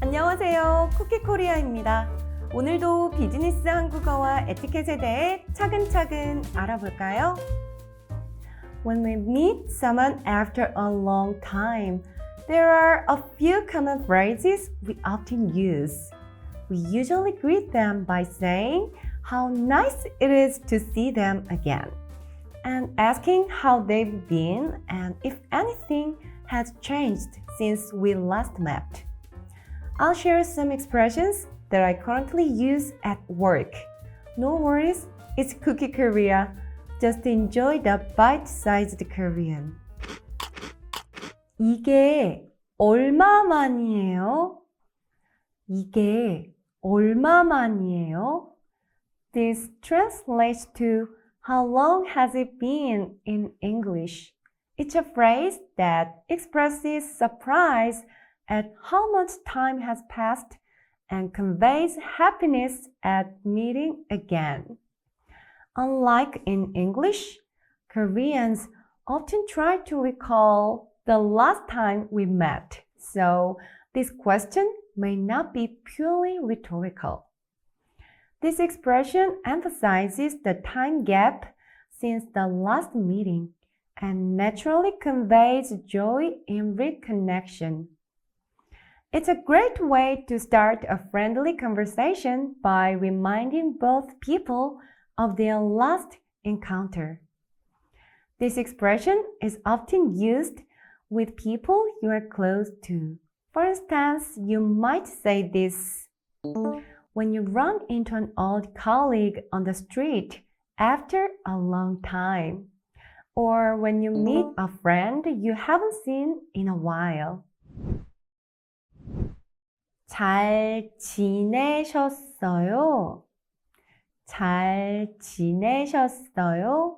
안녕하세요. 쿠키코리아입니다. 오늘도 비즈니스 한국어와 에티켓에 대해 차근차근 알아볼까요? When we meet someone after a long time, there are a few common phrases we often use. We usually greet them by saying how nice it is to see them again, and asking how they've been and if anything has changed since we last met. I'll share some expressions that I currently use at work. No worries, it's Cookie Korea. Just enjoy the bite-sized Korean. 이게 얼마만이에요? 이게 얼마만이에요? This translates to how long has it been in English. It's a phrase that expresses surprise at how much time has passed and conveys happiness at meeting again. Unlike in English, Koreans often try to recall the last time we met, so this question may not be purely rhetorical. This expression emphasizes the time gap since the last meeting and naturally conveys joy in reconnection. It's a great way to start a friendly conversation by reminding both people of their last encounter. This expression is often used with people you are close to. For instance, you might say this when you run into an old colleague on the street after a long time, or when you meet a friend you haven't seen in a while. 잘 지내셨어요? 잘 지내셨어요?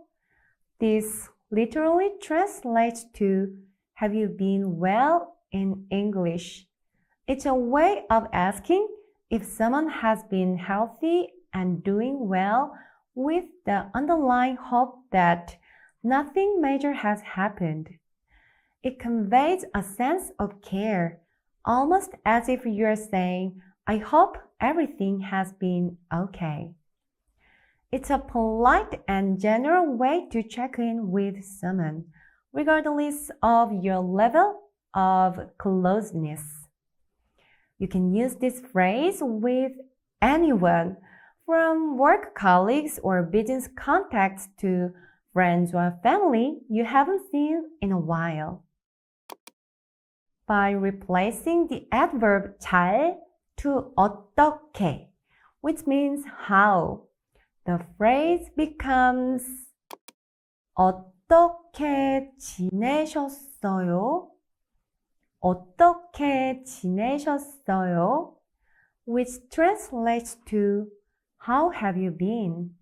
This literally translates to have you been well in English. It's a way of asking if someone has been healthy and doing well with the underlying hope that nothing major has happened. It conveys a sense of care, almost as if you're saying, I hope everything has been okay. It's a polite and general way to check in with someone, regardless of your level of closeness. You can use this phrase with anyone, from work colleagues or business contacts to friends or family you haven't seen in a while. By replacing the adverb 잘 to 어떻게, which means how, the phrase becomes 어떻게 지내셨어요? 어떻게 지내셨어요? Which translates to how have you been?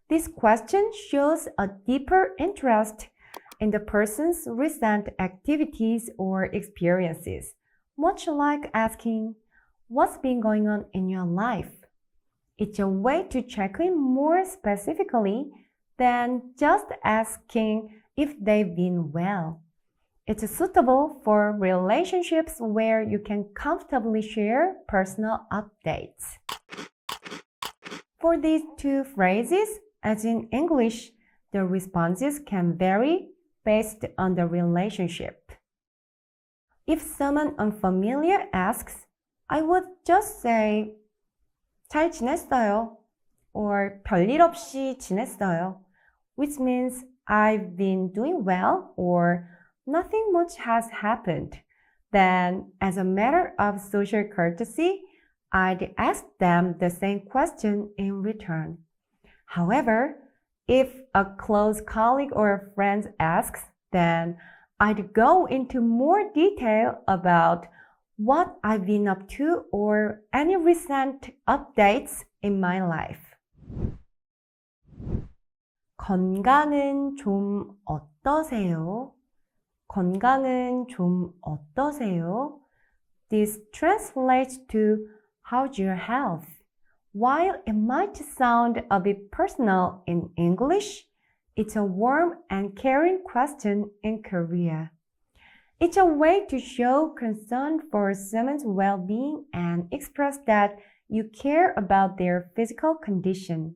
This question shows a deeper interest in the person's recent activities or experiences, much like asking, what's been going on in your life? It's a way to check in more specifically than just asking if they've been well. It's suitable for relationships where you can comfortably share personal updates. For these two phrases, as in English, the responses can vary based on the relationship. If someone unfamiliar asks, I would just say, 잘 지냈어요, or 별일 없이 지냈어요, which means I've been doing well or nothing much has happened. Then, as a matter of social courtesy, I'd ask them the same question in return. However, if a close colleague or a friend asks, then I'd go into more detail about what I've been up to or any recent updates in my life. 건강은 좀 어떠세요? 건강은 좀 어떠세요? This translates to how's your health? While it might sound a bit personal in English, it's a warm and caring question in Korea. It's a way to show concern for someone's well-being and express that you care about their physical condition.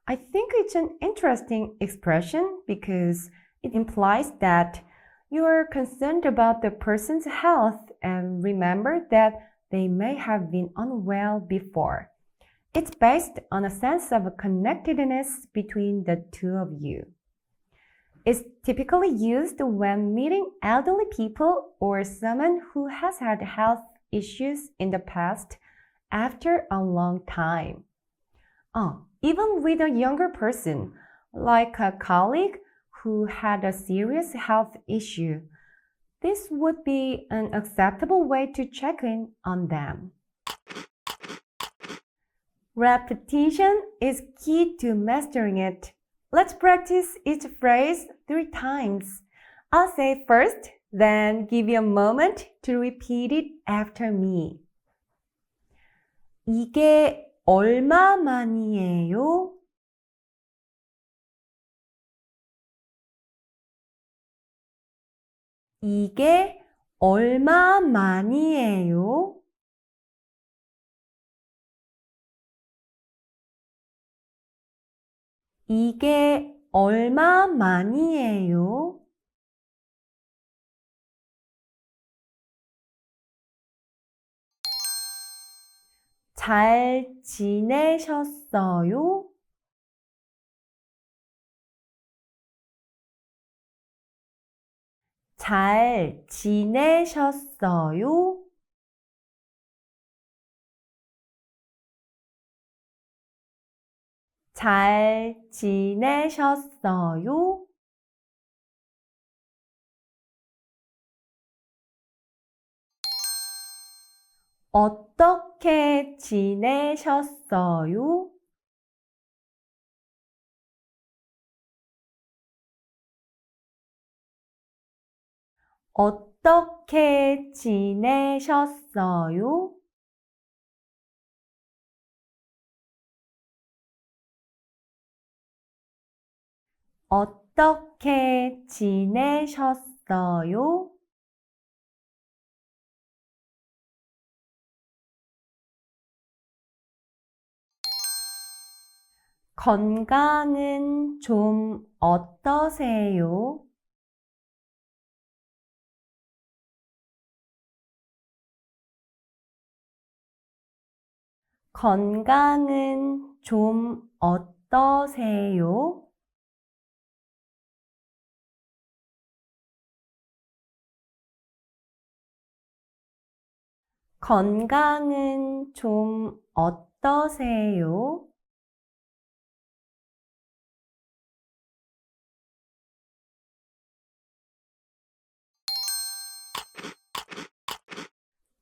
I think it's an interesting expression because it implies that you are concerned about the person's health and remember that they may have been unwell before. It's based on a sense of connectedness between the two of you. It's typically used when meeting elderly people or someone who has had health issues in the past after a long time. Even with a younger person, like a colleague who had a serious health issue, this would be an acceptable way to check in on them. Repetition is key to mastering it. Let's practice each phrase 3 times. I'll say first, then give you a moment to repeat it after me. 이게 얼마만이에요? 이게 얼마만이에요? 이게 얼마만이에요? 잘 지내셨어요? 잘 지내셨어요? 잘 지내셨어요? 어떻게 지내셨어요? 어떻게 지내셨어요? 어떻게 지내셨어요? 건강은 좀 어떠세요? 건강은 좀 어떠세요? 건강은 좀 어떠세요?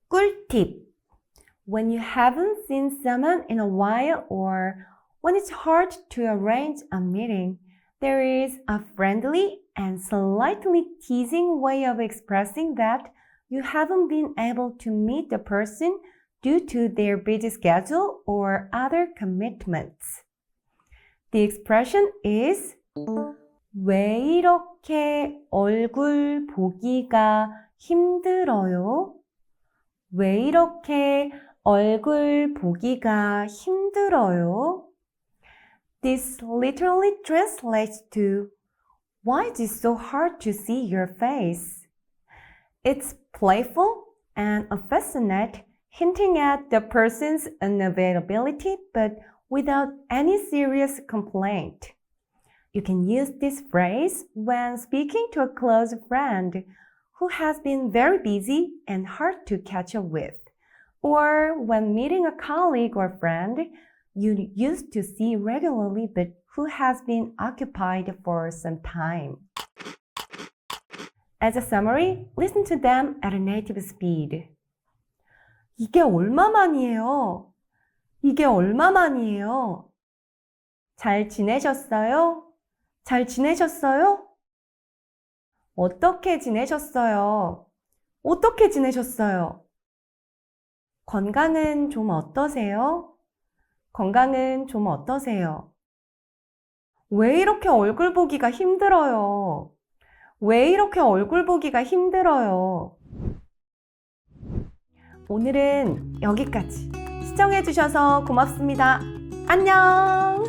꿀팁! When you haven't seen someone in a while or when it's hard to arrange a meeting, there is a friendly and slightly teasing way of expressing that you haven't been able to meet the person due to their busy schedule or other commitments. The expression is 왜 이렇게 얼굴 보기가 힘들어요? 왜 이렇게 얼굴 보기가 힘들어요? This literally translates to why is it so hard to see your face? It's playful and affectionate, hinting at the person's unavailability but without any serious complaint. You can use this phrase when speaking to a close friend who has been very busy and hard to catch up with, or when meeting a colleague or friend you used to see regularly but who has been occupied for some time. As a summary, listen to them at a native speed. 이게 얼마만이에요? 이게 얼마만이에요? 잘 지내셨어요? 잘 지내셨어요? 어떻게 지내셨어요? 어떻게 지내셨어요? 건강은 좀 어떠세요? 건강은 좀 어떠세요? 왜 이렇게 얼굴 보기가 힘들어요? 왜 이렇게 얼굴 보기가 힘들어요? 오늘은 여기까지. 시청해주셔서 고맙습니다. 안녕!